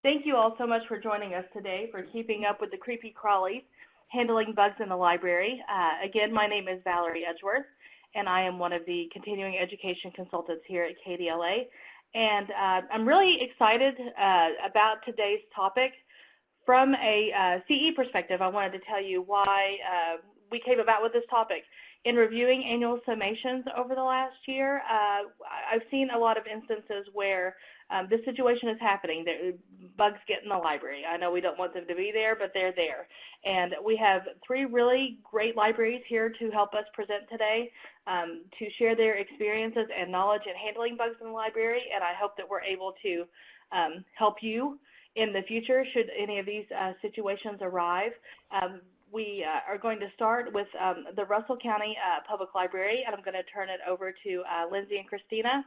Thank you all so much for joining us today for keeping up with the creepy crawlies, handling bugs in the library. Again, my name is Valerie Edgeworth, and I am one of the continuing education consultants here at KDLA. And I'm really excited about today's topic. From a CE perspective, I wanted to tell you why we came about with this topic. In reviewing annual summations over the last year, I've seen a lot of instances where this situation is happening. Bugs get in the library. I know we don't want them to be there, but they're there. And we have 3 really great libraries here to help us present today to share their experiences and knowledge in handling bugs in the library, and I hope that we're able to help you in the future should any of these situations arrive. We are going to start with the Russell County Public Library, and I'm going to turn it over to Lindsay and Christina,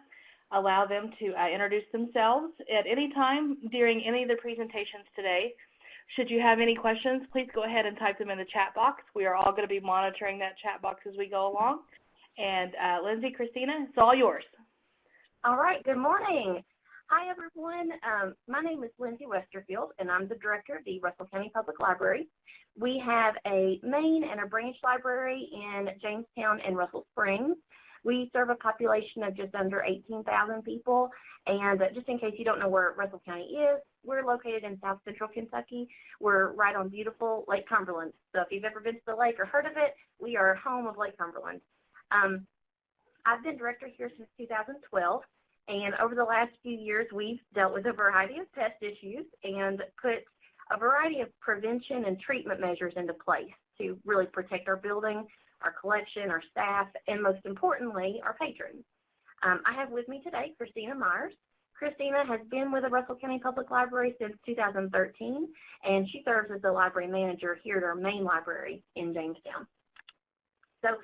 allow them to introduce themselves. At any time during any of the presentations today, should you have any questions, please go ahead and type them in the chat box. We are all going to be monitoring that chat box as we go along. And Lindsay, Christina, it's all yours. All right, good morning. Hi, everyone. My name is Lindsay Westerfield, and I'm the director of the Russell County Public Library. We have a main and a branch library in Jamestown and Russell Springs. We serve a population of just under 18,000 people, and just in case you don't know where Russell County is, we're located in south central Kentucky. We're right on beautiful Lake Cumberland. So if you've ever been to the lake or heard of it, we are home of Lake Cumberland. I've been director here since 2012. And over the last few years, we've dealt with a variety of pest issues and put a variety of prevention and treatment measures into place to really protect our building, our collection, our staff, and most importantly, our patrons. I have with me today Christina Myers. Christina has been with the Russell County Public Library since 2013, and she serves as the library manager here at our main library in Jamestown. So,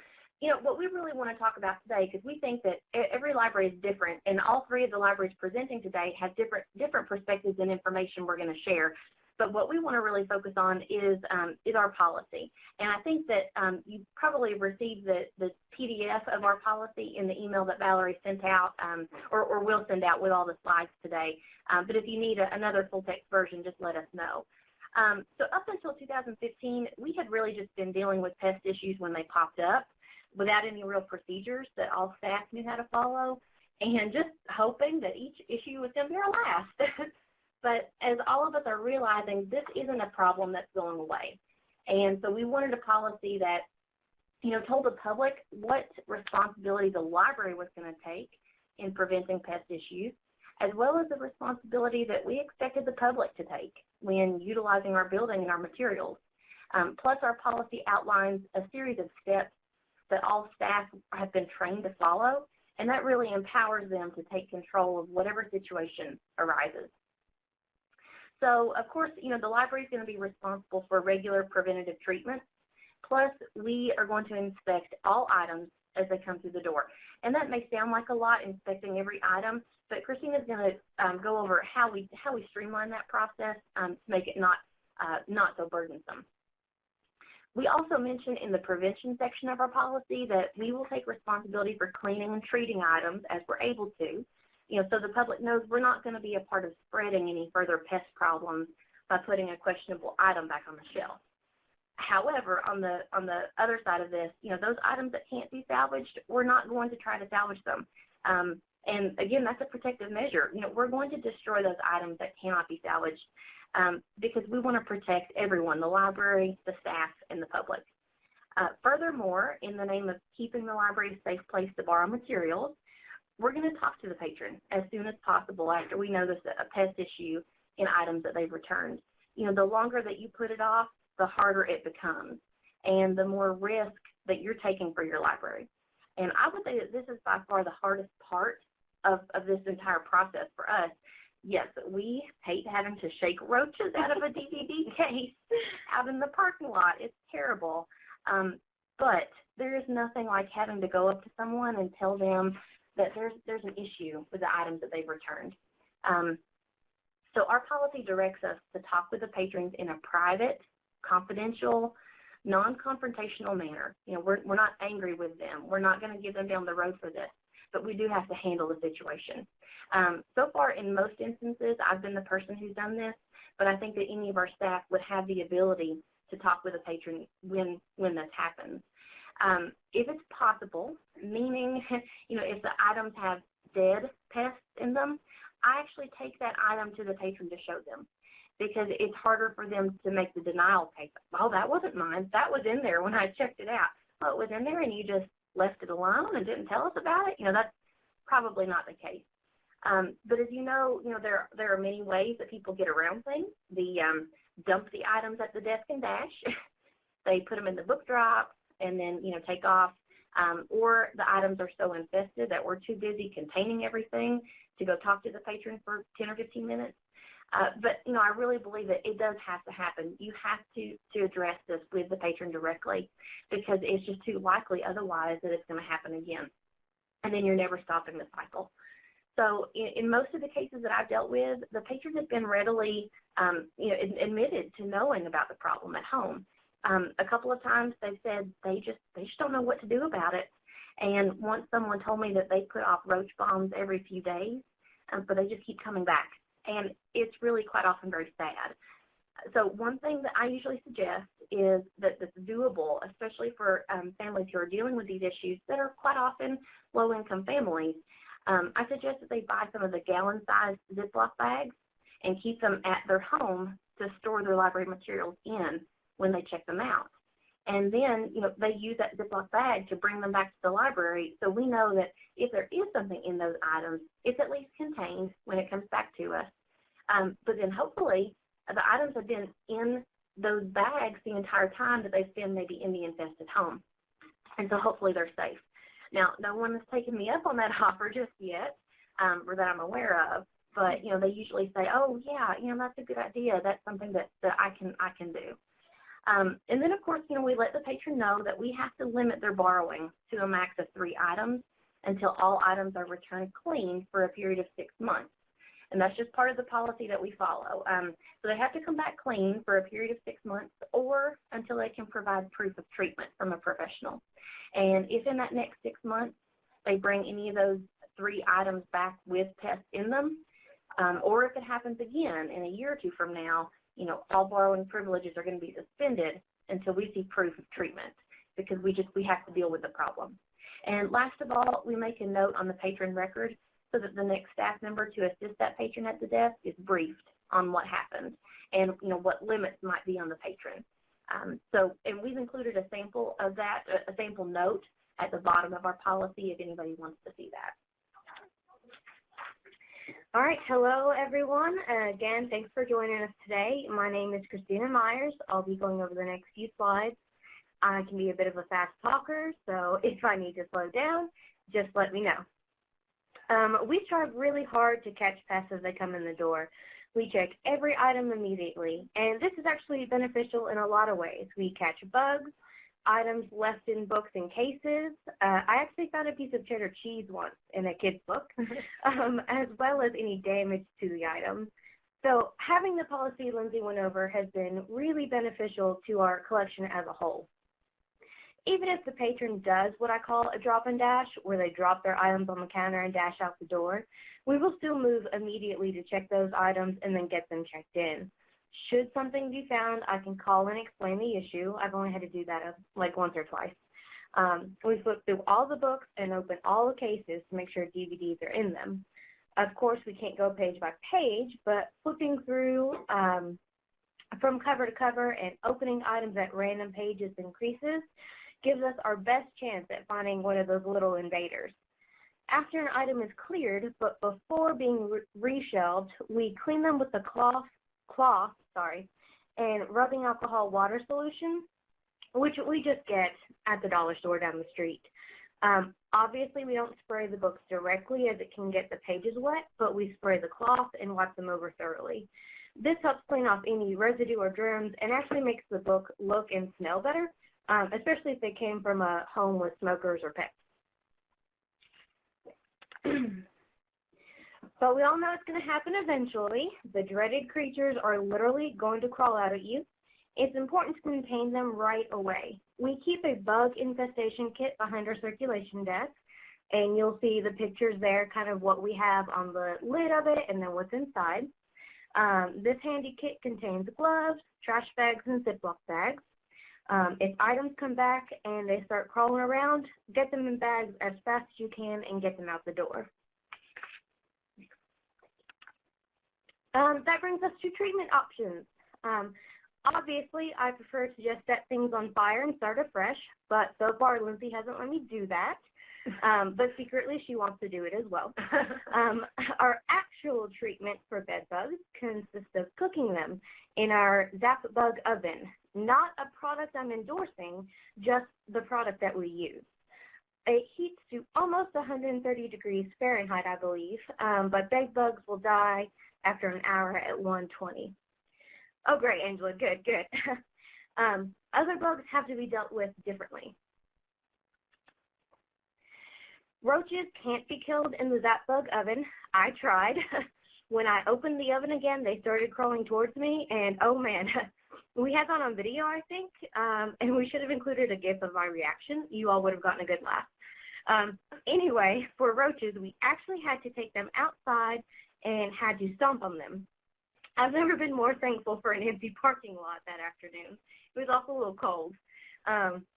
you know, what we really want to talk about today, because we think that every library is different, and all 3 of the libraries presenting today have different perspectives and information we're going to share. But what we want to really focus on is our policy. And I think that you probably received the PDF of our policy in the email that Valerie sent out, or will send out with all the slides today. But if you need another full-text version, just let us know. So up until 2015, we had really just been dealing with pest issues when they popped up, without any real procedures that all staff knew how to follow, and just hoping that each issue was going to be our last. But as all of us are realizing, this isn't a problem that's going away. And so we wanted a policy that, you know, told the public what responsibility the library was going to take in preventing pest issues, as well as the responsibility that we expected the public to take when utilizing our building and our materials. Plus, our policy outlines a series of steps that all staff have been trained to follow, and that really empowers them to take control of whatever situation arises. So, of course, you know, the library is going to be responsible for regular preventative treatment, plus we are going to inspect all items as they come through the door. And that may sound like a lot, inspecting every item, but Christina is going to go over how we streamline that process to make it not so burdensome. We also mentioned in the prevention section of our policy that we will take responsibility for cleaning and treating items as we're able to, you know, so the public knows we're not going to be a part of spreading any further pest problems by putting a questionable item back on the shelf. However, on the other side of this, you know, those items that can't be salvaged, we're not going to try to salvage them. And again, that's a protective measure. You know, we're going to destroy those items that cannot be salvaged. Because we want to protect everyone, the library, the staff, and the public. Furthermore, in the name of keeping the library a safe place to borrow materials, we're going to talk to the patron as soon as possible after we notice a pest issue in items that they've returned. You know, the longer that you put it off, the harder it becomes, and the more risk that you're taking for your library. And I would say that this is by far the hardest part of this entire process for us. Yes, we hate having to shake roaches out of a DVD case out in the parking lot. It's terrible. But there is nothing like having to go up to someone and tell them that there's an issue with the items that they've returned. So our policy directs us to talk with the patrons in a private, confidential, non-confrontational manner. You know, we're not angry with them. We're not going to give them down the road for this. but we do have to handle the situation. So far, in most instances, I've been the person who's done this, but I think that any of our staff would have the ability to talk with a patron when this happens. If it's possible, meaning, if the items have dead pests in them, I actually take that item to the patron to show them, because it's harder for them to make the denial case. Oh, that wasn't mine. That was in there when I checked it out. Oh, it was in there and you just left it alone and didn't tell us about it? That's probably not the case. But as you know, there are many ways that people get around things. They dump the items at the desk and dash. They put them in the book drop and then, take off. Or the items are so infested that we're too busy containing everything to go talk to the patron for 10 or 15 minutes. But, I really believe that it does have to happen. You have to address this with the patron directly, because it's just too likely otherwise that it's going to happen again. And then you're never stopping the cycle. So in most of the cases that I've dealt with, the patron has been readily admitted to knowing about the problem at home. A couple of times they've said they just don't know what to do about it. And once someone told me that they put off roach bombs every few days, but they just keep coming back. And it's really quite often very sad. So one thing that I usually suggest is that that's doable, especially for families who are dealing with these issues that are quite often low-income families. I suggest that they buy some of the gallon-sized Ziploc bags and keep them at their home to store their library materials in when they check them out. And then, they use that Ziploc bag to bring them back to the library, so we know that if there is something in those items, it's at least contained when it comes back to us. But then hopefully the items have been in those bags the entire time that they've been maybe in the infested home. And so hopefully they're safe. Now, no one has taken me up on that offer just yet, or that I'm aware of, but, they usually say, oh, yeah, that's a good idea. That's something that I can do. And then, of course, we let the patron know that we have to limit their borrowing to a max of 3 items until all items are returned clean for a period of 6 months. And that's just part of the policy that we follow. So they have to come back clean for a period of 6 months or until they can provide proof of treatment from a professional. And if in that next 6 months they bring any of those 3 items back with pests in them, or if it happens again in a year or 2 from now, all borrowing privileges are going to be suspended until we see proof of treatment, because we have to deal with the problem. And last of all, we make a note on the patron record so that the next staff member to assist that patron at the desk is briefed on what happened and what limits might be on the patron. And we've included a sample of that, a sample note at the bottom of our policy if anybody wants to see that. All right, hello everyone. Again, thanks for joining us today. My name is Christina Myers. I'll be going over the next few slides. I can be a bit of a fast talker, so if I need to slow down, just let me know. We strive really hard to catch pests as they come in the door. We check every item immediately, and this is actually beneficial in a lot of ways. We catch bugs, items left in books and cases. I actually found a piece of cheddar cheese once in a kid's book, as well as any damage to the item. So having the policy Lindsay went over has been really beneficial to our collection as a whole. Even if the patron does what I call a drop and dash, where they drop their items on the counter and dash out the door, we will still move immediately to check those items and then get them checked in. Should something be found, I can call and explain the issue. I've only had to do that like once or twice. We flip through all the books and open all the cases to make sure DVDs are in them. Of course, we can't go page by page, but flipping through from cover to cover and opening items at random pages and creases gives us our best chance at finding one of those little invaders. After an item is cleared, but before being reshelved, we clean them with the cloth, and rubbing alcohol water solution, which we just get at the dollar store down the street. Obviously, we don't spray the books directly as it can get the pages wet, but we spray the cloth and wipe them over thoroughly. This helps clean off any residue or germs and actually makes the book look and smell better, especially if they came from a home with smokers or pets. But we all know it's going to happen eventually. The dreaded creatures are literally going to crawl out at you. It's important to contain them right away. We keep a bug infestation kit behind our circulation desk, and you'll see the pictures there, kind of what we have on the lid of it and then what's inside. This handy kit contains gloves, trash bags, and Ziploc bags. If items come back and they start crawling around, get them in bags as fast as you can and get them out the door. That brings us to treatment options. Obviously, I prefer to just set things on fire and start afresh, but so far Lindsay hasn't let me do that. But secretly she wants to do it as well. Our actual treatment for bed bugs consists of cooking them in our Zap Bug oven. Not a product I'm endorsing, just the product that we use. It heats to almost 130 degrees Fahrenheit, I believe, but bed bugs will die after an hour at 120. Oh, great, Angela. Good, good. Other bugs have to be dealt with differently. Roaches can't be killed in the Zap Bug oven. I tried. When I opened the oven again, they started crawling towards me, and oh man, we had that on video, I think, and we should have included a GIF of my reaction. You all would have gotten a good laugh. Anyway, for roaches, we actually had to take them outside and had to stomp on them. I've never been more thankful for an empty parking lot that afternoon. It was also a little cold.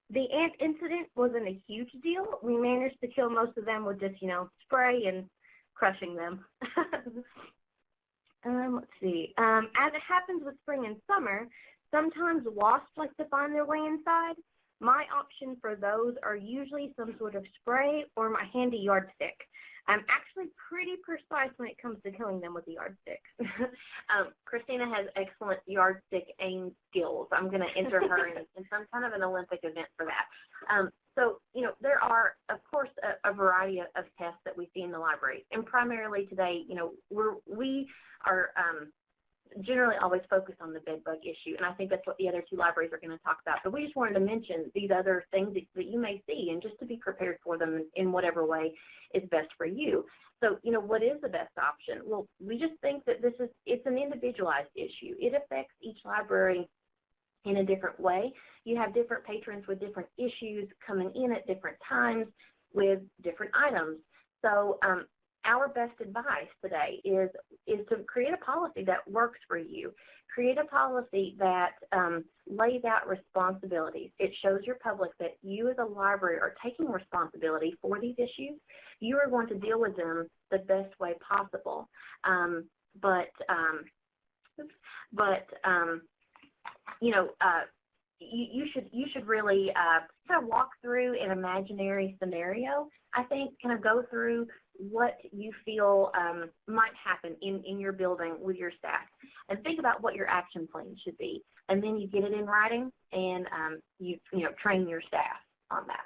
The ant incident wasn't a huge deal. We managed to kill most of them with just, spray and crushing them. Let's see. As it happens with spring and summer, sometimes wasps like to find their way inside. My option for those are usually some sort of spray or my handy yardstick. I'm actually pretty precise when it comes to killing them with the yardstick. Christina has excellent yardstick aim skills. I'm going to enter her in some kind of an Olympic event for that. So, there are, of course, a variety of pests that we see in the library. And primarily today, we are generally always focused on the bed bug issue, and I think that's what the other two libraries are going to talk about. But we just wanted to mention these other things that you may see, and just to be prepared for them in whatever way is best for you. So, what is the best option? Well, we just think that it's an individualized issue. It affects each library in a different way. You have different patrons with different issues coming in at different times with different items. So our best advice today is to create a policy that works for you. Create a policy that lays out responsibilities. It shows your public that you as a library are taking responsibility for these issues. You are going to deal with them the best way possible. You should really kind of walk through an imaginary scenario. I think kind of go through what you feel might happen in your building with your staff, and think about what your action plan should be. And then you get it in writing, and you train your staff on that.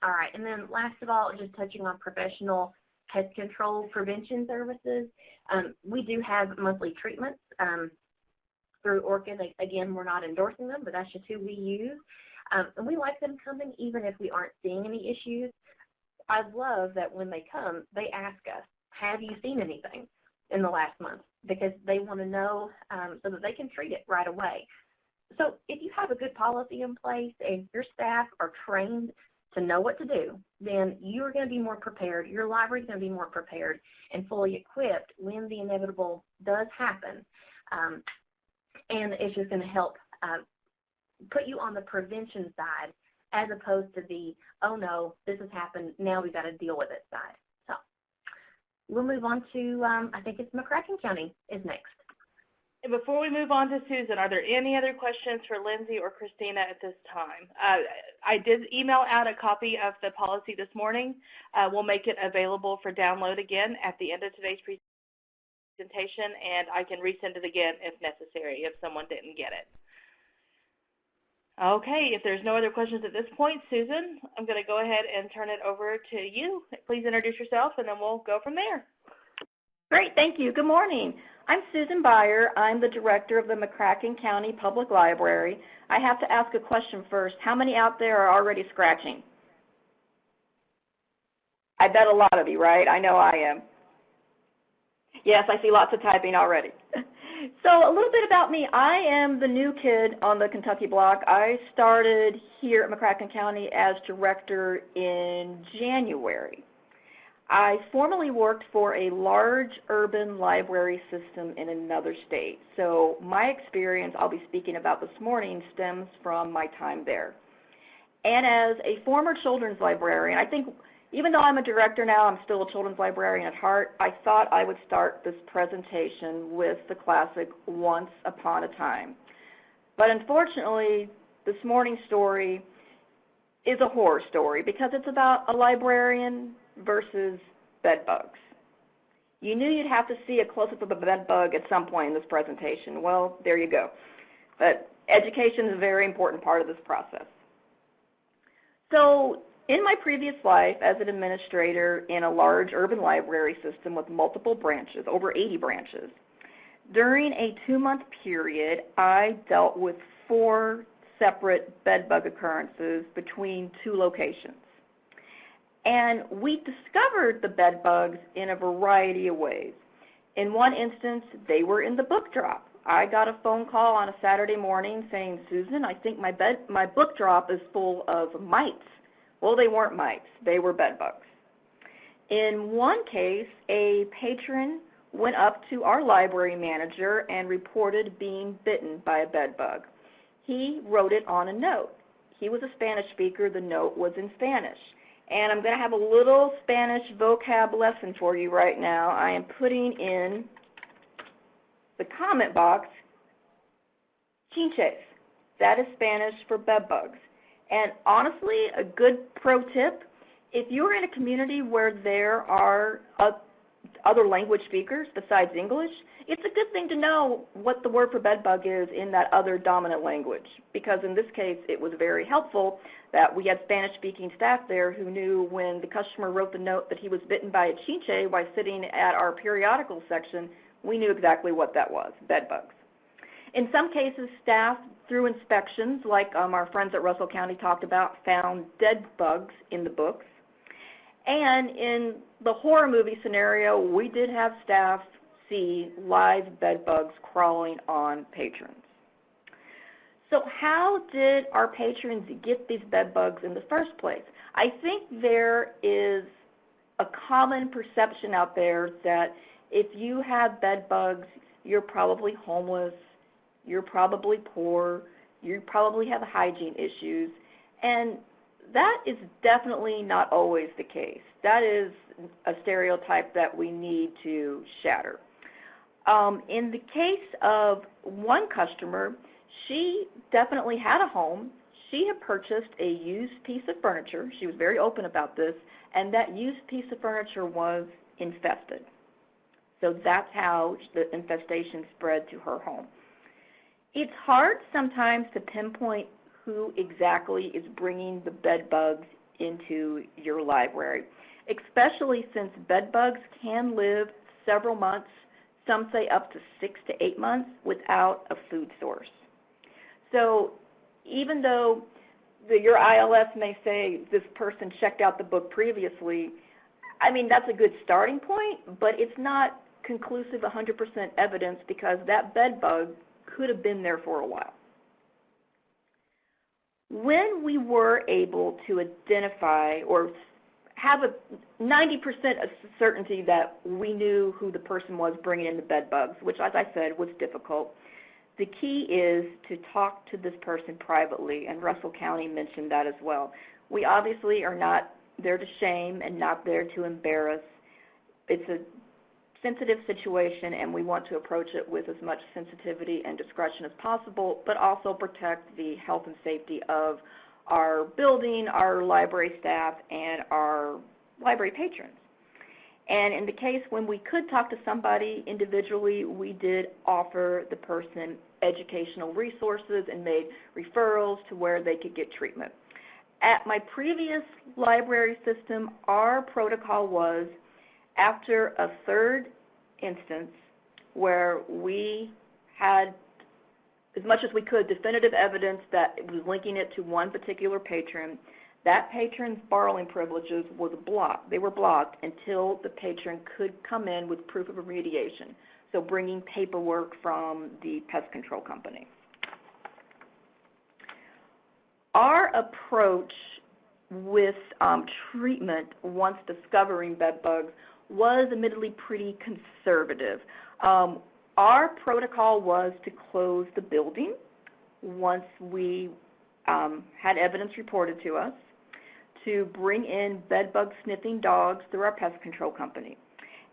All right, and then last of all, just touching on professional pest control prevention services. We do have monthly treatments through Orchid. Again, we're not endorsing them, but that's just who we use. And we like them coming even if we aren't seeing any issues. I love that when they come, they ask us, have you seen anything in the last month? Because they want to know so that they can treat it right away. So if you have a good policy in place and your staff are trained to know what to do, then you're going to be more prepared. Your library is going to be more prepared and fully equipped when the inevitable does happen. And it's just going to help put you on the prevention side as opposed to the, oh no, this has happened, now we've got to deal with it side. So we'll move on to, I think it's McCracken County is next. And before we move on to Susan, are there any other questions for Lindsay or Christina at this time? I did email out a copy of the policy this morning. We'll make it available for download again at the end of today's presentation, and I can resend it again if necessary if someone didn't get it. Okay, if there's no other questions at this point, Susan, I'm going to go ahead and turn it over to you. Please introduce yourself, and then we'll go from there. Great, thank you. Good morning. I'm Susan Byer. I'm the director of the McCracken County Public Library. I have to ask a question first. How many out there are already scratching? I bet a lot of you, right? I know I am. Yes, I see lots of typing already. So a little bit about me. I am the new kid on the Kentucky block. I started here at McCracken County as director in January. I formerly worked for a large urban library system in another state. So my experience I'll be speaking about this morning stems from my time there. And as a former children's librarian, I think even though I'm a director now, I'm still a children's librarian at heart, I thought I would start this presentation with the classic Once Upon a Time. But unfortunately, this morning's story is a horror story because it's about a librarian versus bed bugs. You knew you'd have to see a close-up of a bed bug at some point in this presentation. Well, there you go. But education is a very important part of this process. So in my previous life as an administrator in a large urban library system with multiple branches, over 80 branches, during a 2-month period, I dealt with 4 separate bed bug occurrences between 2 locations. And we discovered the bed bugs in a variety of ways. In one instance, they were in the book drop. I got a phone call on a Saturday morning saying, Susan, I think my book drop is full of mites. Well, they weren't mites. They were bed bugs. In one case, a patron went up to our library manager and reported being bitten by a bed bug. He wrote it on a note. He was a Spanish speaker. The note was in Spanish. And I'm going to have a little Spanish vocab lesson for you right now. I am putting in the comment box, chinches. That is Spanish for bed bugs. And honestly, a good pro tip, if you're in a community where there are other language speakers besides English, it's a good thing to know what the word for bed bug is in that other dominant language. Because in this case, it was very helpful that we had Spanish-speaking staff there who knew when the customer wrote the note that he was bitten by a chinche while sitting at our periodical section, we knew exactly what that was, bed bugs. In some cases, staff, through inspections, like our friends at Russell County talked about, found dead bugs in the books. And in the horror movie scenario, we did have staff see live bed bugs crawling on patrons. So how did our patrons get these bed bugs in the first place? I think there is a common perception out there that if you have bed bugs, you're probably homeless, you're probably poor, you probably have hygiene issues, and that is definitely not always the case. That is a stereotype that we need to shatter. In the case of one customer, she definitely had a home. She had purchased a used piece of furniture. She was very open about this, and that used piece of furniture was infested. So that's how the infestation spread to her home. It's hard sometimes to pinpoint who exactly is bringing the bed bugs into your library, especially since bed bugs can live several months, some say up to 6 to 8 months, without a food source. So even though your ILS may say this person checked out the book previously, I mean, that's a good starting point, but it's not conclusive 100% evidence because that bed bug could have been there for a while. When we were able to identify or have a 90% of certainty that we knew who the person was bringing in the bed bugs, which, as I said, was difficult, the key is to talk to this person privately, and Russell County mentioned that as well. We obviously are not there to shame and not there to embarrass. It's a sensitive situation, and we want to approach it with as much sensitivity and discretion as possible, but also protect the health and safety of our building, our library staff, and our library patrons. And in the case when we could talk to somebody individually, we did offer the person educational resources and made referrals to where they could get treatment. At my previous library system, our protocol was after a third instance where we had, as much as we could, definitive evidence that it was linking it to one particular patron, that patron's borrowing privileges was blocked. They were blocked until the patron could come in with proof of remediation, so bringing paperwork from the pest control company. Our approach with treatment once discovering bed bugs was admittedly pretty conservative. Our protocol was to close the building once we had evidence reported to us, to bring in bed bug sniffing dogs through our pest control company.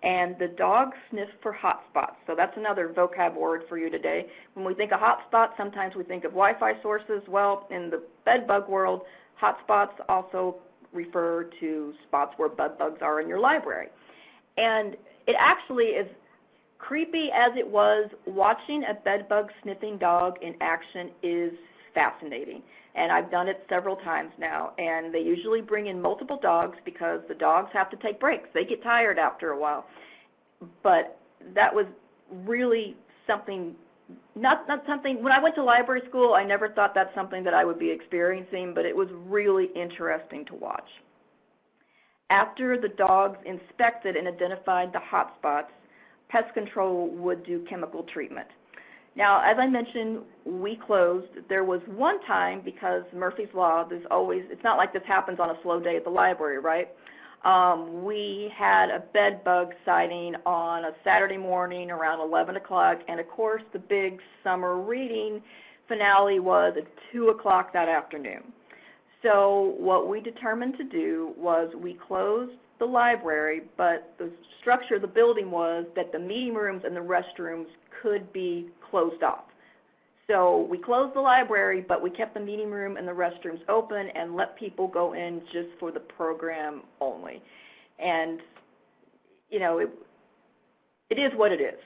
And the dogs sniff for hot spots. So that's another vocab word for you today. When we think of hot spots, sometimes we think of Wi-Fi sources. Well, in the bed bug world, hot spots also refer to spots where bed bugs are in your library. And it actually is creepy as it was, watching a bed bug sniffing dog in action is fascinating. And I've done it several times now. And they usually bring in multiple dogs because the dogs have to take breaks. They get tired after a while. But that was really something, not something, when I went to library school, I never thought that's something that I would be experiencing, but it was really interesting to watch. After the dogs inspected and identified the hot spots, pest control would do chemical treatment. Now, as I mentioned, we closed. There was one time, because Murphy's Law, there's always, it's not like this happens on a slow day at the library, right? We had a bed bug sighting on a Saturday morning around 11 o'clock, and of course the big summer reading finale was at 2 o'clock that afternoon. So what we determined to do was we closed the library, but the structure of the building was that the meeting rooms and the restrooms could be closed off. So we closed the library, but we kept the meeting room and the restrooms open and let people go in just for the program only. And, you know, it is what it is.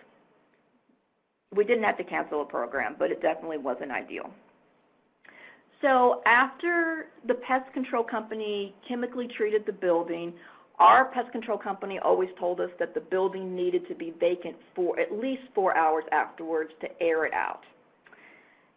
We didn't have to cancel a program, but it definitely wasn't ideal. So after the pest control company chemically treated the building, our pest control company always told us that the building needed to be vacant for at least 4 hours afterwards to air it out.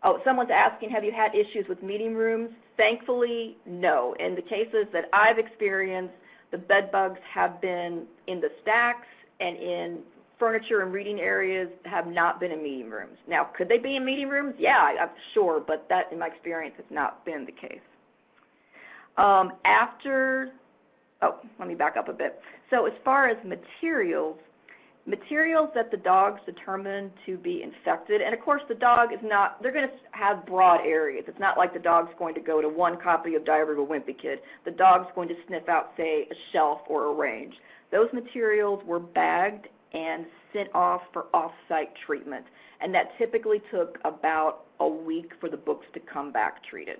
Oh, someone's asking, have you had issues with meeting rooms? Thankfully, no. In the cases that I've experienced, the bed bugs have been in the stacks and in furniture and reading areas, have not been in meeting rooms. Now, could they be in meeting rooms? Yeah, I'm sure, but that, in my experience, has not been the case. Let me back up a bit. So as far as materials that the dogs determined to be infected, and of course the dog is not, they're going to have broad areas. It's not like the dog's going to go to one copy of Diary of a Wimpy Kid. The dog's going to sniff out, say, a shelf or a range. Those materials were bagged and sent off for off-site treatment, and that typically took about a week for the books to come back treated.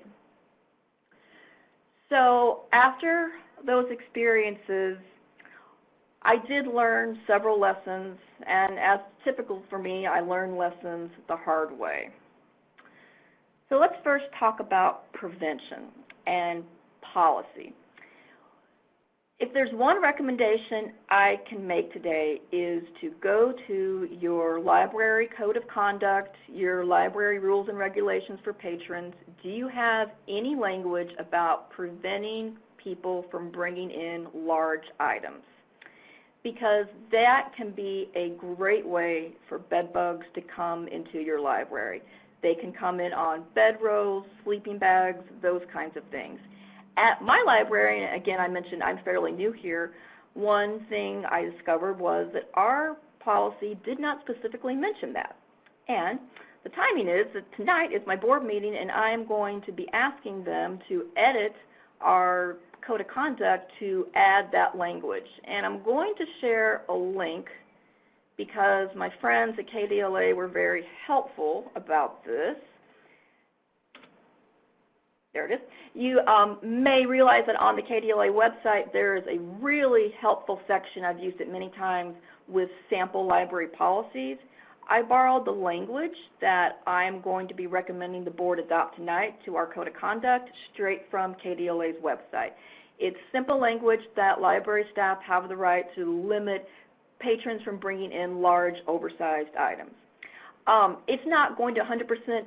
So after those experiences, I did learn several lessons, and as typical for me, I learned lessons the hard way. So let's first talk about prevention and policy. If there's one recommendation I can make today is to go to your library code of conduct, your library rules and regulations for patrons. Do you have any language about preventing people from bringing in large items? Because that can be a great way for bed bugs to come into your library. They can come in on bedrolls, sleeping bags, those kinds of things. At my library, and again I mentioned I'm fairly new here, one thing I discovered was that our policy did not specifically mention that. And the timing is that tonight is my board meeting, and I'm going to be asking them to edit our code of conduct to add that language. And I'm going to share a link because my friends at KDLA were very helpful about this. There it is. You may realize that on the KDLA website there is a really helpful section, I've used it many times, with sample library policies. I borrowed the language that I'm going to be recommending the board adopt tonight to our code of conduct straight from KDLA's website. It's simple language that library staff have the right to limit patrons from bringing in large, oversized items. It's not going to 100%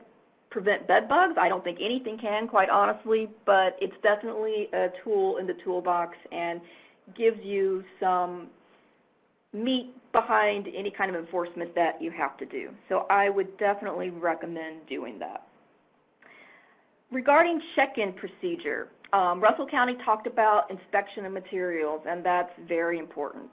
prevent bed bugs. I don't think anything can, quite honestly, but it's definitely a tool in the toolbox and gives you some meat behind any kind of enforcement that you have to do. So I would definitely recommend doing that. Regarding check-in procedure, Russell County talked about inspection of materials, and that's very important.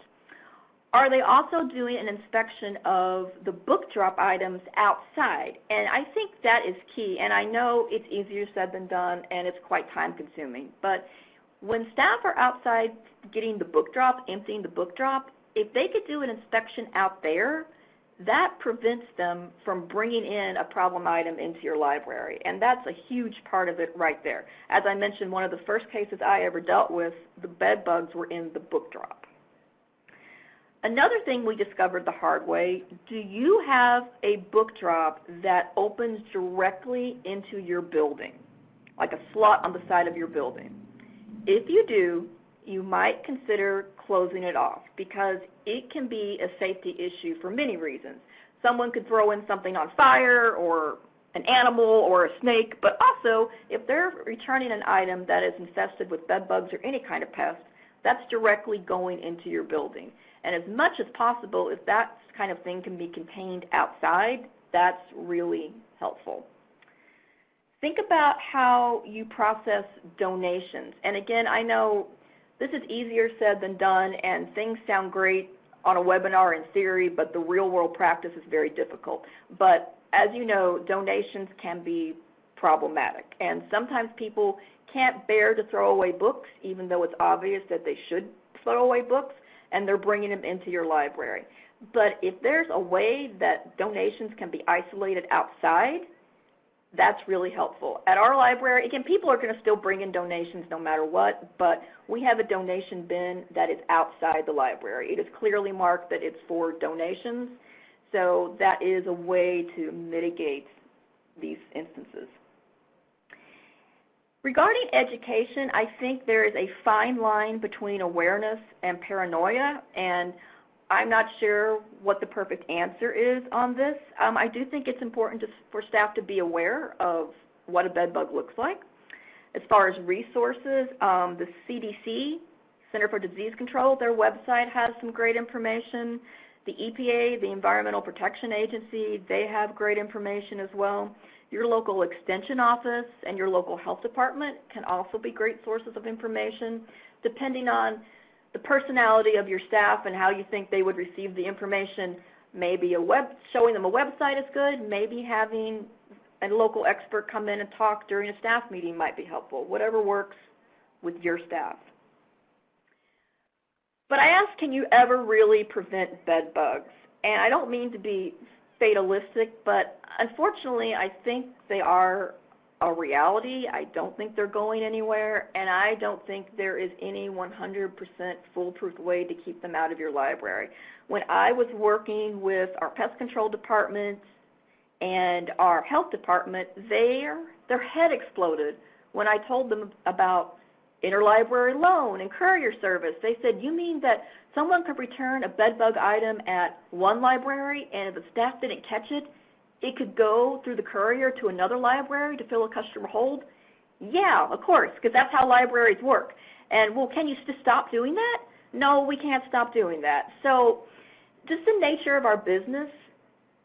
Are they also doing an inspection of the book drop items outside? And I think that is key, and I know it's easier said than done, and it's quite time-consuming. But when staff are outside getting the book drop, emptying the book drop, if they could do an inspection out there, that prevents them from bringing in a problem item into your library, and that's a huge part of it right there. As I mentioned, one of the first cases I ever dealt with, the bed bugs were in the book drop. Another thing we discovered the hard way, do you have a book drop that opens directly into your building, like a slot on the side of your building? If you do, you might consider closing it off because it can be a safety issue for many reasons. Someone could throw in something on fire or an animal or a snake, but also if they're returning an item that is infested with bed bugs or any kind of pest, that's directly going into your building. And as much as possible, if that kind of thing can be contained outside, that's really helpful. Think about how you process donations. And again, I know this is easier said than done, and things sound great on a webinar in theory, but the real-world practice is very difficult. But as you know, donations can be problematic, and sometimes people can't bear to throw away books, even though it's obvious that they should throw away books, and they're bringing them into your library. But if there's a way that donations can be isolated outside, that's really helpful. At our library, again, people are going to still bring in donations no matter what, but we have a donation bin that is outside the library. It is clearly marked that it's for donations, so that is a way to mitigate these instances. Regarding education, I think there is a fine line between awareness and paranoia, and I'm not sure what the perfect answer is on this. I do think it's important for staff to be aware of what a bed bug looks like. As far as resources, the CDC, Center for Disease Control, their website has some great information. The EPA, the Environmental Protection Agency, they have great information as well. Your local extension office and your local health department can also be great sources of information, depending on the personality of your staff and how you think they would receive the information. Maybe showing them a website is good. Maybe having a local expert come in and talk during a staff meeting might be helpful. Whatever works with your staff. But I asked, can you ever really prevent bed bugs? And I don't mean to be fatalistic, but unfortunately I think they are a reality. I don't think they're going anywhere, and I don't think there is any 100% foolproof way to keep them out of your library. When I was working with our pest control department and our health department, their head exploded when I told them about interlibrary loan and courier service. They said, you mean that someone could return a bed bug item at one library, and if the staff didn't catch it, it could go through the courier to another library to fill a customer hold? Yeah, of course, because that's how libraries work. And, well, can you just stop doing that? No, we can't stop doing that. So just the nature of our business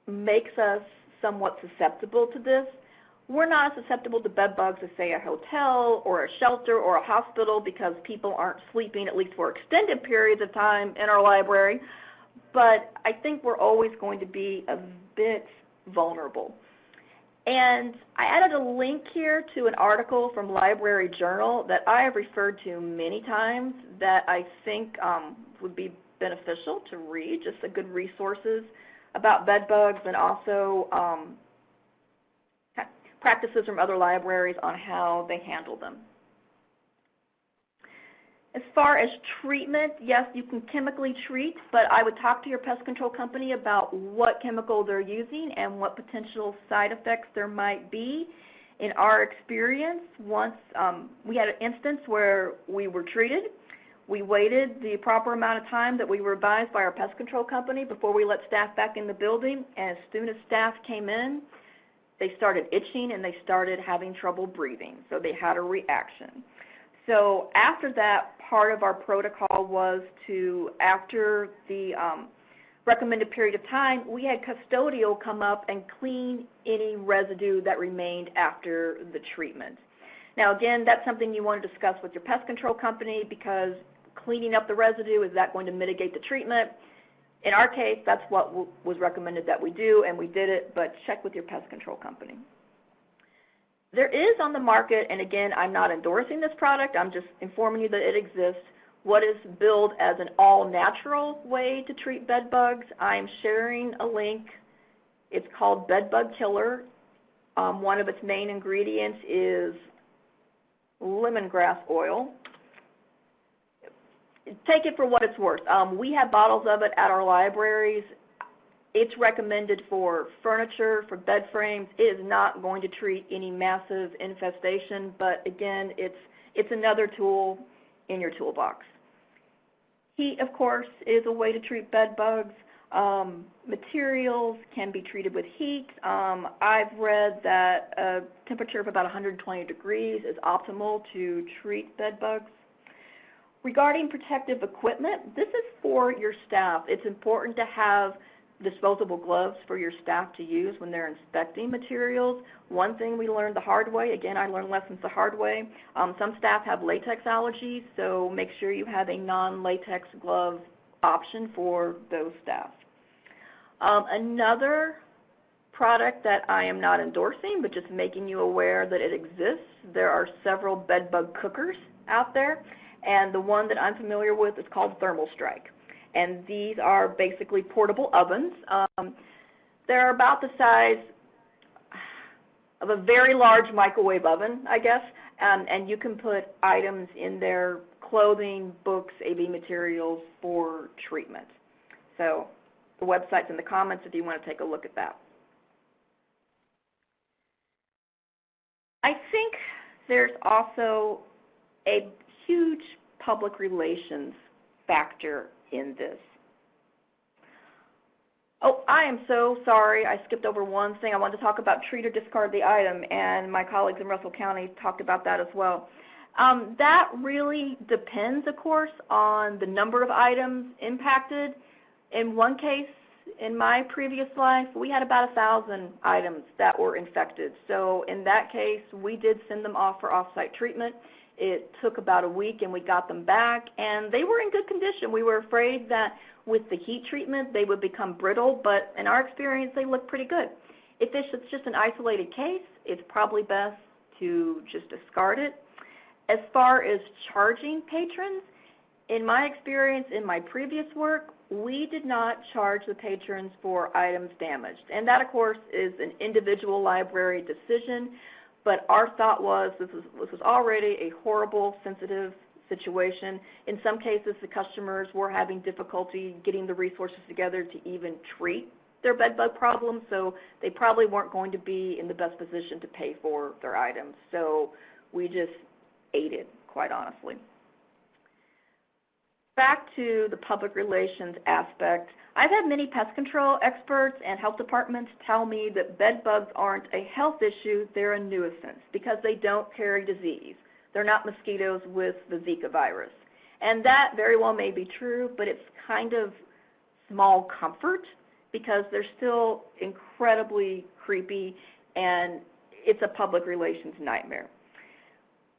makes us somewhat susceptible to this. We're not as susceptible to bed bugs as, say, a hotel or a shelter or a hospital because people aren't sleeping, at least for extended periods of time, in our library. But I think we're always going to be a bit vulnerable. And I added a link here to an article from Library Journal that I have referred to many times that I think would be beneficial to read, just a good resources about bed bugs and also practices from other libraries on how they handle them. As far as treatment, yes, you can chemically treat, but I would talk to your pest control company about what chemical they're using and what potential side effects there might be. In our experience, once we had an instance where we were treated, we waited the proper amount of time that we were advised by our pest control company before we let staff back in the building, and as soon as staff came in, they started itching and they started having trouble breathing, so they had a reaction. So after that, part of our protocol was to, after the recommended period of time, we had custodial come up and clean any residue that remained after the treatment. Now again, that's something you want to discuss with your pest control company, because cleaning up the residue, is that going to mitigate the treatment? In our case, that's what was recommended that we do, and we did it, but check with your pest control company. There is on the market, and again, I'm not endorsing this product, I'm just informing you that it exists, what is billed as an all-natural way to treat bed bugs. I'm sharing a link. It's called Bed Bug Killer. One of its main ingredients is lemongrass oil. Take it for what it's worth. We have bottles of it at our libraries. It's recommended for furniture, for bed frames. It is not going to treat any massive infestation, but again, it's another tool in your toolbox. Heat, of course, is a way to treat bed bugs. Materials can be treated with heat. I've read that a temperature of about 120 degrees is optimal to treat bed bugs. Regarding protective equipment, this is for your staff. It's important to have disposable gloves for your staff to use when they're inspecting materials. One thing we learned the hard way, again, I learned lessons the hard way, some staff have latex allergies, so make sure you have a non-latex glove option for those staff. Another product that I am not endorsing, but just making you aware that it exists, there are several bed bug cookers out there, and the one that I'm familiar with is called Thermal Strike. And these are basically portable ovens. They're about the size of a very large microwave oven, I guess, and you can put items in there, clothing, books, AV materials for treatment. So the website's in the comments if you want to take a look at that. I think there's also a huge public relations factor in this. Oh, I am so sorry. I skipped over one thing. I wanted to talk about treat or discard the item, and my colleagues in Russell County talked about that as well. That really depends, of course, on the number of items impacted. In one case, in my previous life, we had about 1,000 items that were infected. So in that case, we did send them off for off-site treatment. It took about a week and we got them back, and they were in good condition. We were afraid that with the heat treatment they would become brittle, but in our experience they look pretty good. If it's just an isolated case, it's probably best to just discard it. As far as charging patrons, in my experience, in my previous work, we did not charge the patrons for items damaged. And that, of course, is an individual library decision. But our thought was this was already a horrible, sensitive situation. In some cases, the customers were having difficulty getting the resources together to even treat their bed bug problem, so they probably weren't going to be in the best position to pay for their items. So we just ate it, quite honestly. Back to the public relations aspect, I've had many pest control experts and health departments tell me that bed bugs aren't a health issue, they're a nuisance because they don't carry disease. They're not mosquitoes with the Zika virus. And that very well may be true, but it's kind of small comfort because they're still incredibly creepy and it's a public relations nightmare.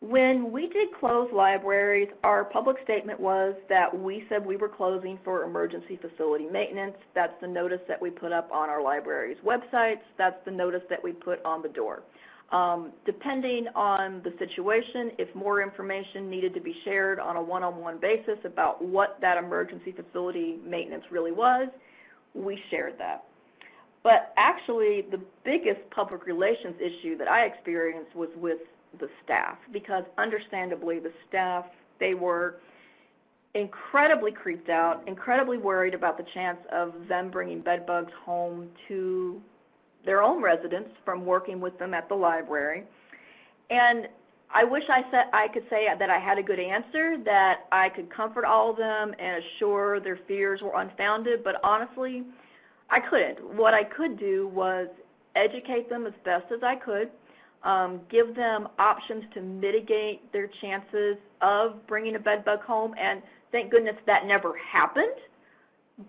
When we did close libraries, our public statement was that we said we were closing for emergency facility maintenance. That's the notice that we put up on our library's websites. That's the notice that we put on the door. Depending on the situation, if more information needed to be shared on a one-on-one basis about what that emergency facility maintenance really was, we shared that. But actually, the biggest public relations issue that I experienced was with the staff, because understandably the staff, they were incredibly creeped out, incredibly worried about the chance of them bringing bed bugs home to their own residents from working with them at the library. And I wish I could say that I had a good answer, that I could comfort all of them and assure their fears were unfounded, but honestly, I couldn't. What I could do was educate them as best as I could, give them options to mitigate their chances of bringing a bed bug home, and thank goodness that never happened,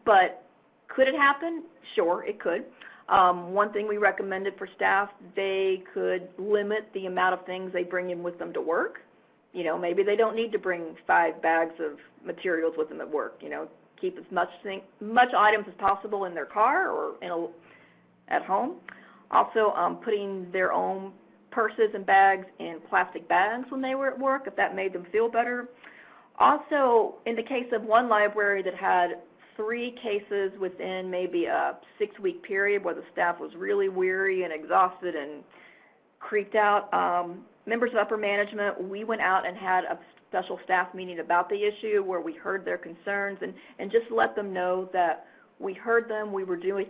but could it happen? Sure, it could. One thing we recommended for staff, they could limit the amount of things they bring in with them to work. You know, maybe they don't need to bring 5 bags of materials with them at work. You know, keep as much items as possible in their car or at home. Also, putting their own purses and bags in plastic bags when they were at work, if that made them feel better. Also, in the case of one library that had 3 cases within maybe a 6-week period where the staff was really weary and exhausted and creeped out, members of upper management, we went out and had a special staff meeting about the issue where we heard their concerns and just let them know that we heard them, we were doing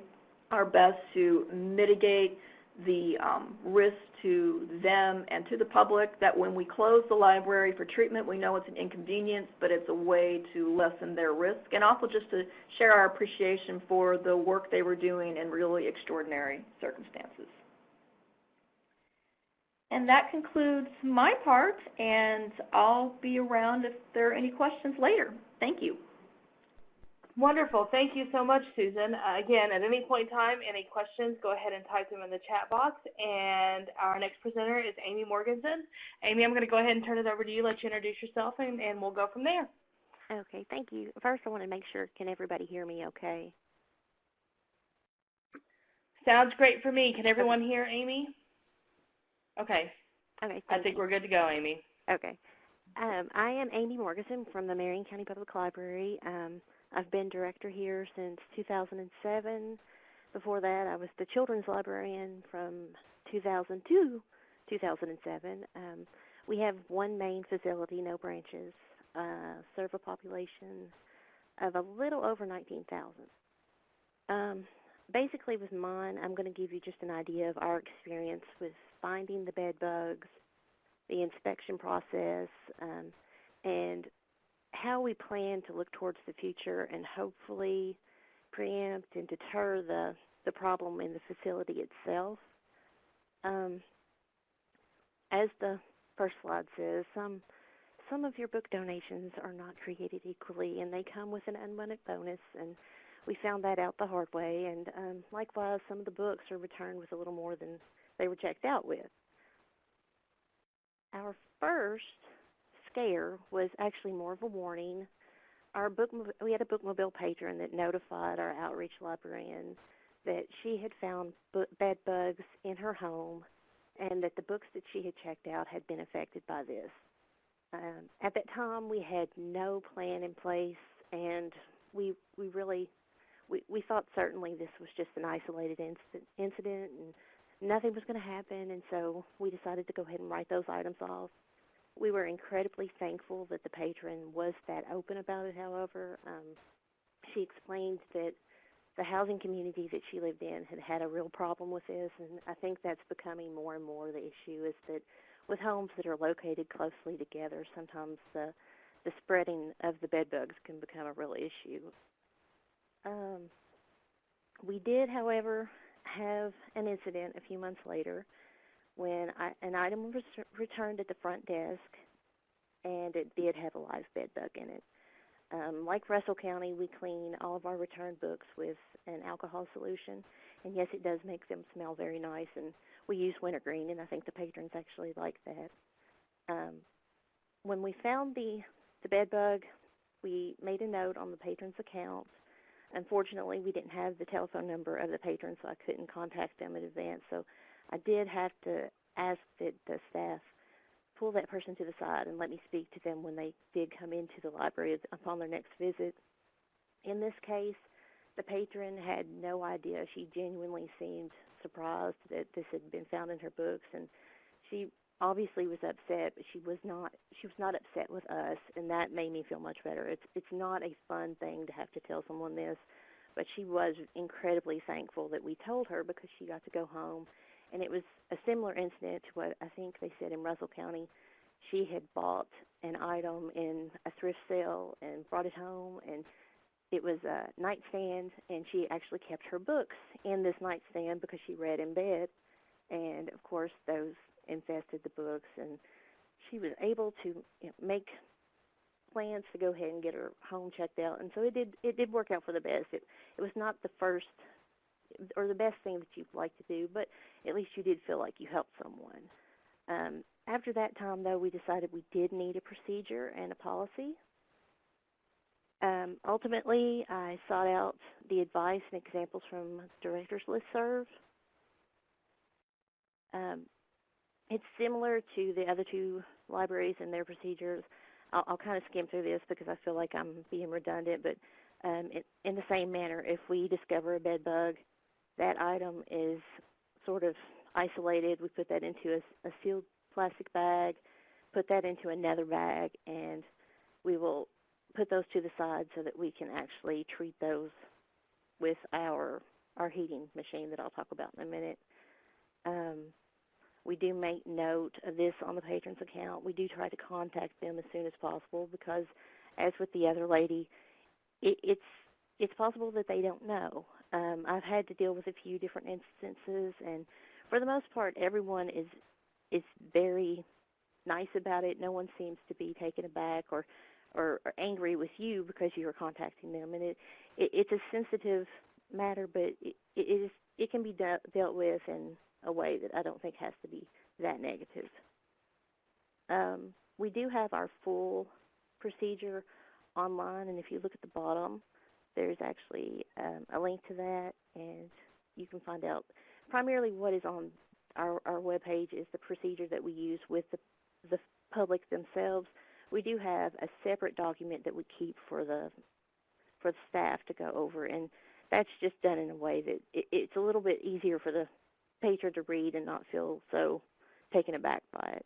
our best to mitigate the risk to them and to the public, that when we close the library for treatment, we know it's an inconvenience, but it's a way to lessen their risk, and also just to share our appreciation for the work they were doing in really extraordinary circumstances. And that concludes my part, and I'll be around if there are any questions later. Thank you. Wonderful. Thank you so much, Susan. Again, at any point in time, any questions, go ahead and type them in the chat box. And our next presenter is Amy Morganson. Amy, I'm going to go ahead and turn it over to you, let you introduce yourself, and we'll go from there. Okay, thank you. First, I want to make sure, can everybody hear me okay? Sounds great for me. Can everyone hear Amy? Okay. Okay. I think we're good to go, Amy. Okay. I am Amy Morganson from the Marion County Public Library. I've been director here since 2007. Before that, I was the children's librarian from 2002 to 2007. We have one main facility, no branches, serve a population of a little over 19,000. Basically with mine, I'm going to give you just an idea of our experience with finding the bed bugs, the inspection process, and how we plan to look towards the future and hopefully preempt and deter the problem in the facility itself. As the first slide says, some of your book donations are not created equally, and they come with an unwanted bonus, and we found that out the hard way, and likewise, some of the books are returned with a little more than they were checked out with. Our first scare was actually more of a warning. We had a bookmobile patron that notified our outreach librarian that she had found bed bugs in her home and that the books that she had checked out had been affected by this. At that time, we had no plan in place, and we thought certainly this was just an isolated incident and nothing was going to happen, and so we decided to go ahead and write those items off. We were incredibly thankful that the patron was that open about it, however. She explained that the housing community that she lived in had a real problem with this, and I think that's becoming more and more the issue, is that with homes that are located closely together, sometimes the spreading of the bed bugs can become a real issue. We did, however, have an incident a few months later when an item was returned at the front desk, and it did have a live bed bug in it. Like Russell County, we clean all of our returned books with an alcohol solution, and yes, it does make them smell very nice, and we use wintergreen, and I think the patrons actually like that. When we found the bed bug, we made a note on the patron's account. Unfortunately, we didn't have the telephone number of the patron, so I couldn't contact them in advance, so I did have to ask that the staff pull that person to the side and let me speak to them when they did come into the library upon their next visit. In this case, the patron had no idea. She genuinely seemed surprised that this had been found in her books, and she obviously was upset, but she was not upset with us, and that made me feel much better. It's not a fun thing to have to tell someone this, but she was incredibly thankful that we told her because she got to go home. And it was a similar incident to what I think they said in Russell County. She had bought an item in a thrift sale and brought it home, and it was a nightstand, and she actually kept her books in this nightstand because she read in bed. And, of course, those infested the books, and she was able to make plans to go ahead and get her home checked out. And so it did work out for the best. It was not the first or the best thing that you'd like to do, but at least you did feel like you helped someone. After that time, though, we decided we did need a procedure and a policy. Ultimately, I sought out the advice and examples from Director's Listserv. It's similar to the other two libraries and their procedures. I'll kind of skim through this because I feel like I'm being redundant, but in the same manner, if we discover a bed bug, that item is sort of isolated. We put that into a sealed plastic bag, put that into another bag, and we will put those to the side so that we can actually treat those with our heating machine that I'll talk about in a minute. We do make note of this on the patron's account. We do try to contact them as soon as possible because, as with the other lady, it's possible that they don't know. I've had to deal with a few different instances, and for the most part, everyone is very nice about it. No one seems to be taken aback or angry with you because you are contacting them, and it's a sensitive matter, but it can be dealt with in a way that I don't think has to be that negative. We do have our full procedure online, and if you look at the bottom, there's actually a link to that, and you can find out primarily what is on our webpage is the procedure that we use with the public themselves. We do have a separate document that we keep for the staff to go over, and that's just done in a way that it's a little bit easier for the patron to read and not feel so taken aback by it.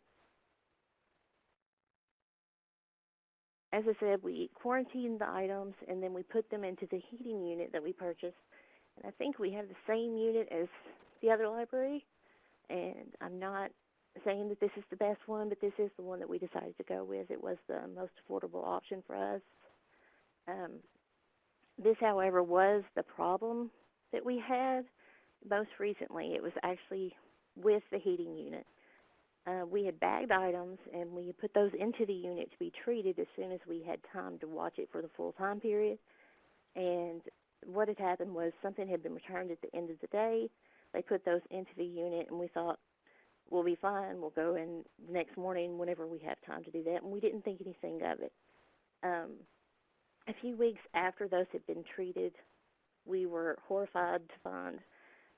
As I said, we quarantine the items, and then we put them into the heating unit that we purchased. And I think we have the same unit as the other library, and I'm not saying that this is the best one, but this is the one that we decided to go with. It was the most affordable option for us. This, however, was the problem that we had most recently. It was actually with the heating unit. We had bagged items, and we put those into the unit to be treated as soon as we had time to watch it for the full time period. And what had happened was something had been returned at the end of the day. They put those into the unit, and we thought, we'll be fine. We'll go in the next morning whenever we have time to do that, and we didn't think anything of it. A few weeks after those had been treated, we were horrified to find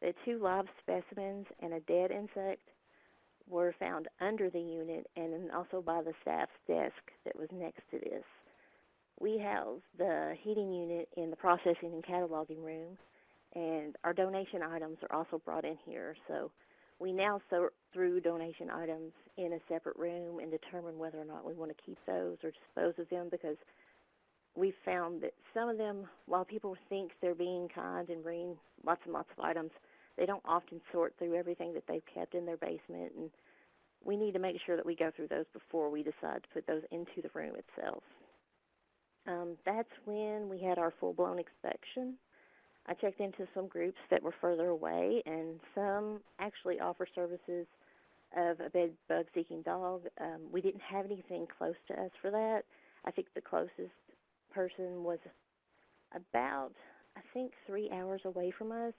that 2 live specimens and a dead insect were found under the unit and also by the staff's desk that was next to this. We house the heating unit in the processing and cataloging room, and our donation items are also brought in here. So we now sort through donation items in a separate room and determine whether or not we want to keep those or dispose of them, because we've found that some of them, while people think they're being kind and bringing lots and lots of items, they don't often sort through everything that they've kept in their basement, and we need to make sure that we go through those before we decide to put those into the room itself. That's when we had our full-blown inspection. I checked into some groups that were further away, and some actually offer services of a bed bug-seeking dog. We didn't have anything close to us for that. I think the closest person was about, 3 hours away from us.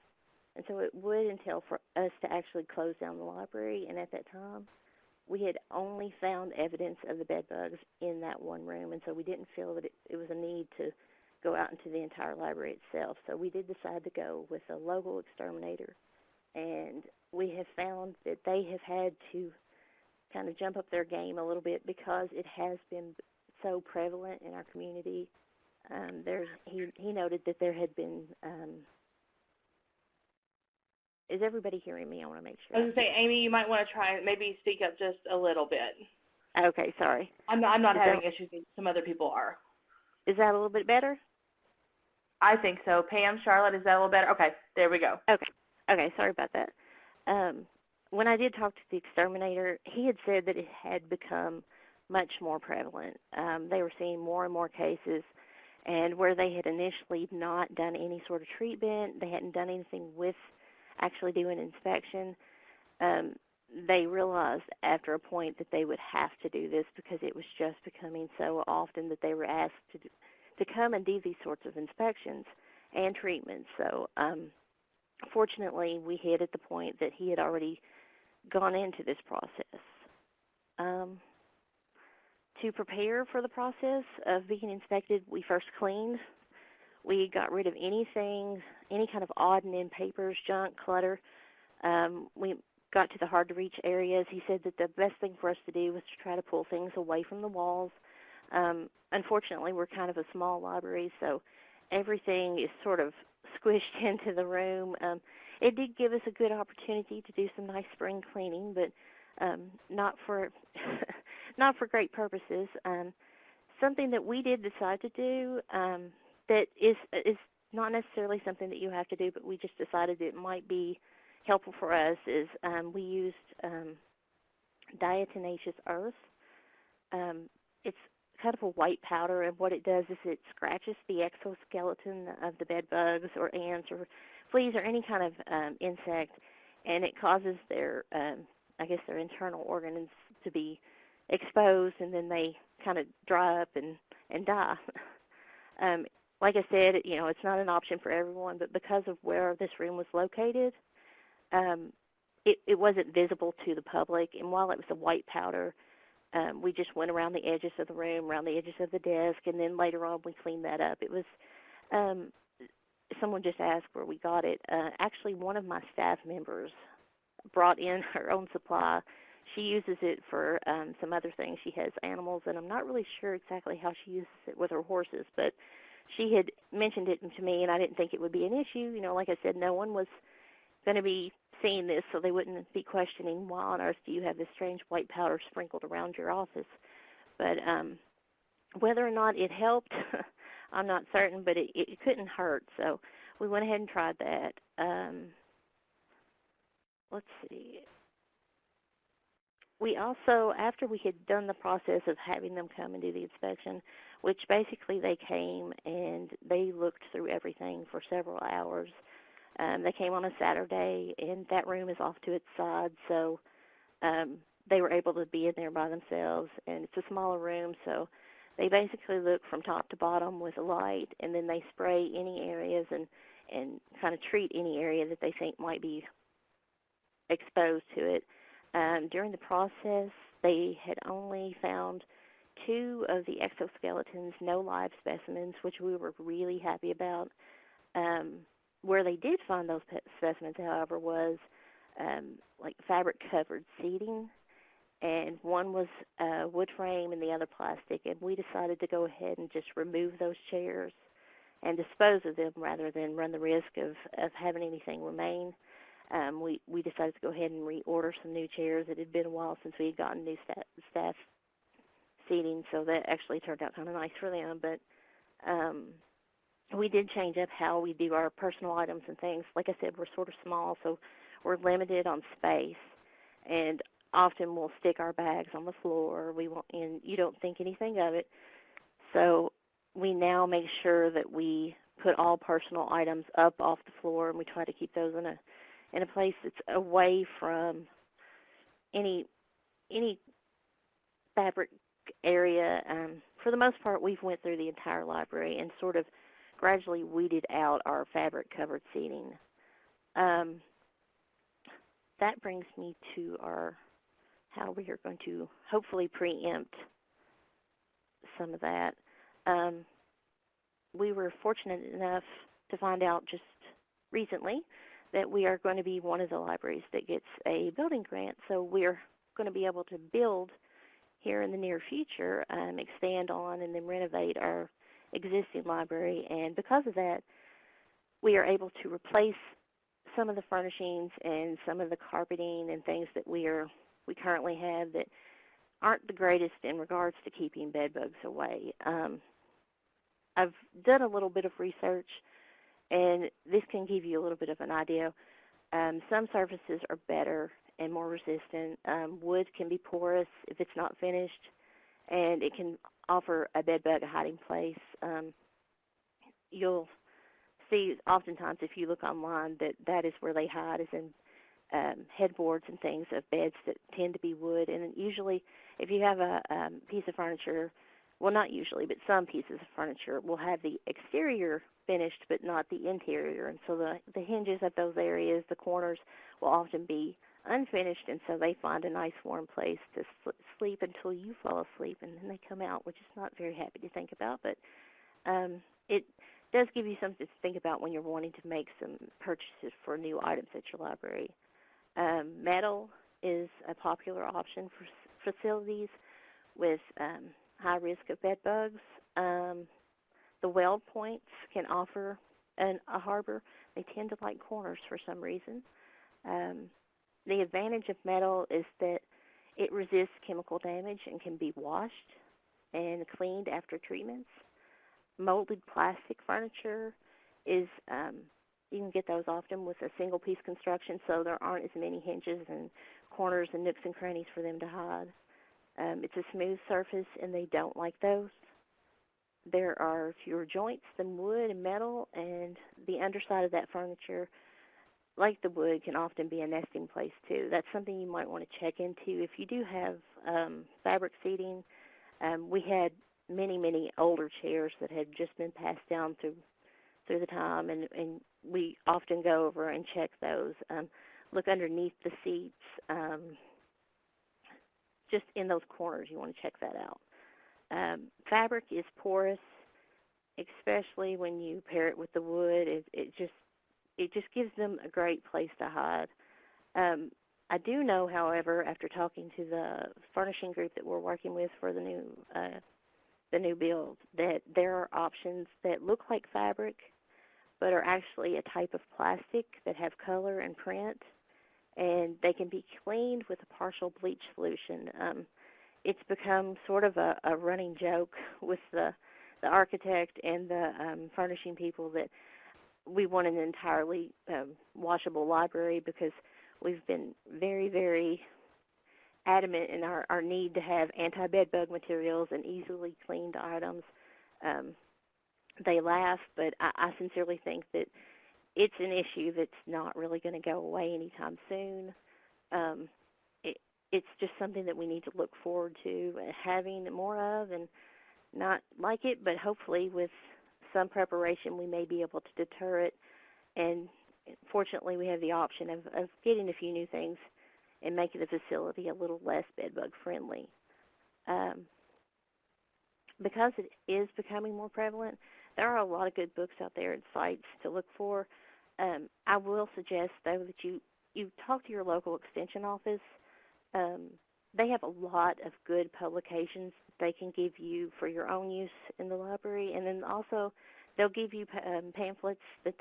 And so it would entail for us to actually close down the library. And at that time, we had only found evidence of the bed bugs in that one room. And so we didn't feel that it was a need to go out into the entire library itself. So we did decide to go with a local exterminator. And we have found that they have had to kind of jump up their game a little bit because it has been so prevalent in our community. He noted that there had been... is everybody hearing me? I want to make sure. I was going to say, Amy, you might want to try and maybe speak up just a little bit. Okay, sorry. I'm not having issues. Some other people are. Is that a little bit better? I think so. Pam, Charlotte, is that a little better? Okay, there we go. Okay, sorry about that. When I did talk to the exterminator, he had said that it had become much more prevalent. They were seeing more and more cases. And where they had initially not done any sort of treatment, they hadn't done anything with actually doing inspection, they realized after a point that they would have to do this because it was just becoming so often that they were asked to come and do these sorts of inspections and treatments. So fortunately, we hit at the point that he had already gone into this process. To prepare for the process of being inspected, we first cleaned. We got rid of anything, any kind of odd and end papers, junk, clutter. We got to the hard-to-reach areas. He said that the best thing for us to do was to try to pull things away from the walls. Unfortunately, we're kind of a small library, so everything is sort of squished into the room. It did give us a good opportunity to do some nice spring cleaning, but not for not for great purposes. Something that we did decide to do that is not necessarily something that you have to do, but we just decided that it might be helpful for us is we used diatomaceous earth. It's kind of a white powder, and what it does is it scratches the exoskeleton of the bed bugs or ants or fleas or any kind of insect, and it causes their, I guess, their internal organs to be exposed, and then they kind of dry up and die. Like I said, you know, it's not an option for everyone, but because of where this room was located, it wasn't visible to the public, and while it was a white powder, we just went around the edges of the room, around the edges of the desk, and then later on we cleaned that up. It was, someone just asked where we got it. Actually, one of my staff members brought in her own supply. She uses it for some other things. She has animals, and I'm not really sure exactly how she uses it with her horses, but she had mentioned it to me, and I didn't think it would be an issue. You know, like I said, no one was going to be seeing this, so they wouldn't be questioning, why on earth do you have this strange white powder sprinkled around your office? But whether or not it helped, I'm not certain, but it couldn't hurt, so we went ahead and tried that. Let's see. We also, after we had done the process of having them come and do the inspection, which basically they came and they looked through everything for several hours. They came on a Saturday, and that room is off to its side, so they were able to be in there by themselves, and it's a smaller room, so they basically look from top to bottom with a light, and then they spray any areas and kind of treat any area that they think might be exposed to it. During the process, they had only found 2 of the exoskeletons, no live specimens, which we were really happy about. Where they did find those specimens, however, was like fabric-covered seating, and one was wood frame and the other plastic, and we decided to go ahead and just remove those chairs and dispose of them rather than run the risk of having anything remain. We decided to go ahead and reorder some new chairs. It had been a while since we had gotten new staff seating, so that actually turned out kind of nice for them, but we did change up how we do our personal items and things. Like I said, we're sort of small, so we're limited on space, and often we'll stick our bags on the floor. We won't, and you don't think anything of it. So we now make sure that we put all personal items up off the floor, and we try to keep those in a place that's away from any fabric area. For the most part, we've went through the entire library and sort of gradually weeded out our fabric-covered seating. That brings me to how we are going to hopefully preempt some of that. We were fortunate enough to find out just recently that we are going to be one of the libraries that gets a building grant, so we're going to be able to build here in the near future, expand on and then renovate our existing library, and because of that, we are able to replace some of the furnishings and some of the carpeting and things that we currently have that aren't the greatest in regards to keeping bed bugs away. I've done a little bit of research, and this can give you a little bit of an idea. Some surfaces are better and more resistant. Wood can be porous if it's not finished, and it can offer a bed bug a hiding place. you'll see oftentimes if you look online that is where they hide, is in headboards and things of beds that tend to be wood. And usually if you have a piece of furniture, well, not usually, but some pieces of furniture will have the exterior finished but not the interior. And so the hinges of those areas, the corners, will often be unfinished, and so they find a nice warm place to sleep until you fall asleep, and then they come out, which is not very happy to think about. But it does give you something to think about when you're wanting to make some purchases for new items at your library. Metal is a popular option for facilities with high risk of bed bugs. The weld points can offer a harbor. They tend to like corners for some reason. The advantage of metal is that it resists chemical damage and can be washed and cleaned after treatments. Molded plastic furniture is, you can get those often with a single piece construction, so there aren't as many hinges and corners and nooks and crannies for them to hide. It's a smooth surface, and they don't like those. There are fewer joints than wood and metal, and the underside of that furniture, like the wood, can often be a nesting place too. That's something you might want to check into. If you do have fabric seating, we had many older chairs that had just been passed down through the time, and we often go over and check those. Look underneath the seats, just in those corners. You want to check that out. Fabric is porous, especially when you pair it with the wood. It just gives them a great place to hide. I do know, however, after talking to the furnishing group that we're working with for the new build, that there are options that look like fabric but are actually a type of plastic that have color and print, and they can be cleaned with a partial bleach solution. It's become sort of a running joke with the architect and the furnishing people that we want an entirely washable library, because we've been very adamant in our need to have anti-bedbug materials and easily cleaned items. They laugh, but I sincerely think that it's an issue that's not really going to go away anytime soon. It's just something that we need to look forward to having more of, and not like it, but hopefully with some preparation we may be able to deter it. And fortunately we have the option of getting a few new things and making the facility a little less bedbug friendly. Because it is becoming more prevalent, there are a lot of good books out there and sites to look for. I will suggest, though, that you talk to your local extension office. They have a lot of good publications they can give you for your own use in the library, and then also they'll give you pamphlets that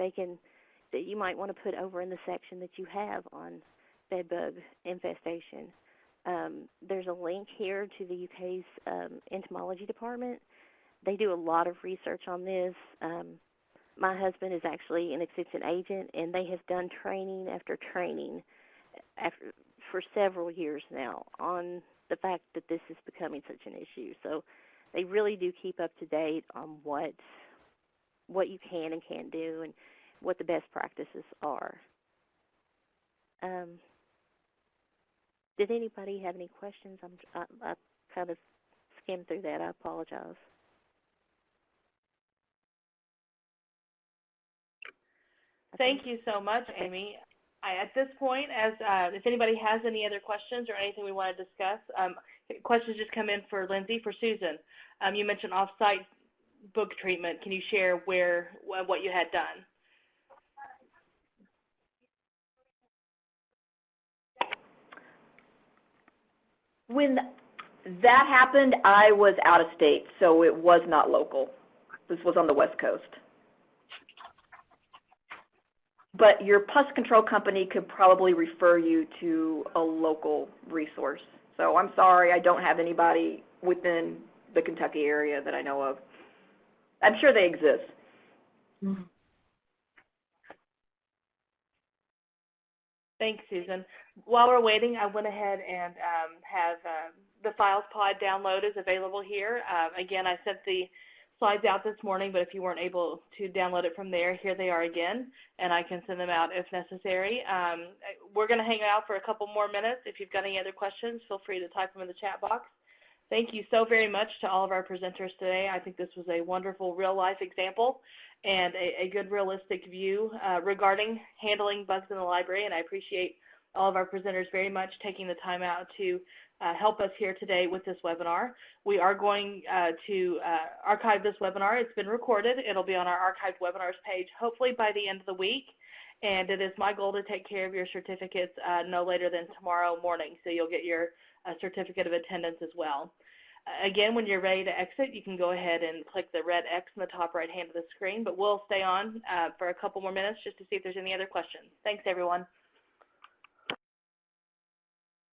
you might want to put over in the section that you have on bedbug infestation. There's a link here to the UK's entomology department. They do a lot of research on this. My husband is actually an extension agent, and they have done training after training for several years now on the fact that this is becoming such an issue. So they really do keep up to date on what you can and can't do and what the best practices are. Did anybody have any questions? I kind of skimmed through that. I apologize. Thank you so much, Amy. At this point, if anybody has any other questions or anything we want to discuss, questions just come in for Lindsay. For Susan, you mentioned off-site book treatment. Can you share what you had done? When that happened, I was out of state, so it was not local. This was on the West Coast. But your pest control company could probably refer you to a local resource. So I'm sorry, I don't have anybody within the Kentucky area that I know of. I'm sure they exist. Mm-hmm. Thanks, Susan. While we're waiting, I went ahead and have the files pod download is available here. Again, I sent the slides out this morning, but if you weren't able to download it from there, here they are again, and I can send them out if necessary. We're going to hang out for a couple more minutes. If you've got any other questions, feel free to type them in the chat box. Thank you so very much to all of our presenters today. I think this was a wonderful real-life example and a good realistic view regarding handling bugs in the library, and I appreciate all of our presenters very much taking the time out to help us here today with this webinar. We are going to archive this webinar. It's been recorded. It'll be on our archived webinars page hopefully by the end of the week, and it is my goal to take care of your certificates no later than tomorrow morning, so you'll get your certificate of attendance as well. Again, when you're ready to exit, you can go ahead and click the red X in the top right hand of the screen, but we'll stay on for a couple more minutes just to see if there's any other questions. Thanks, everyone.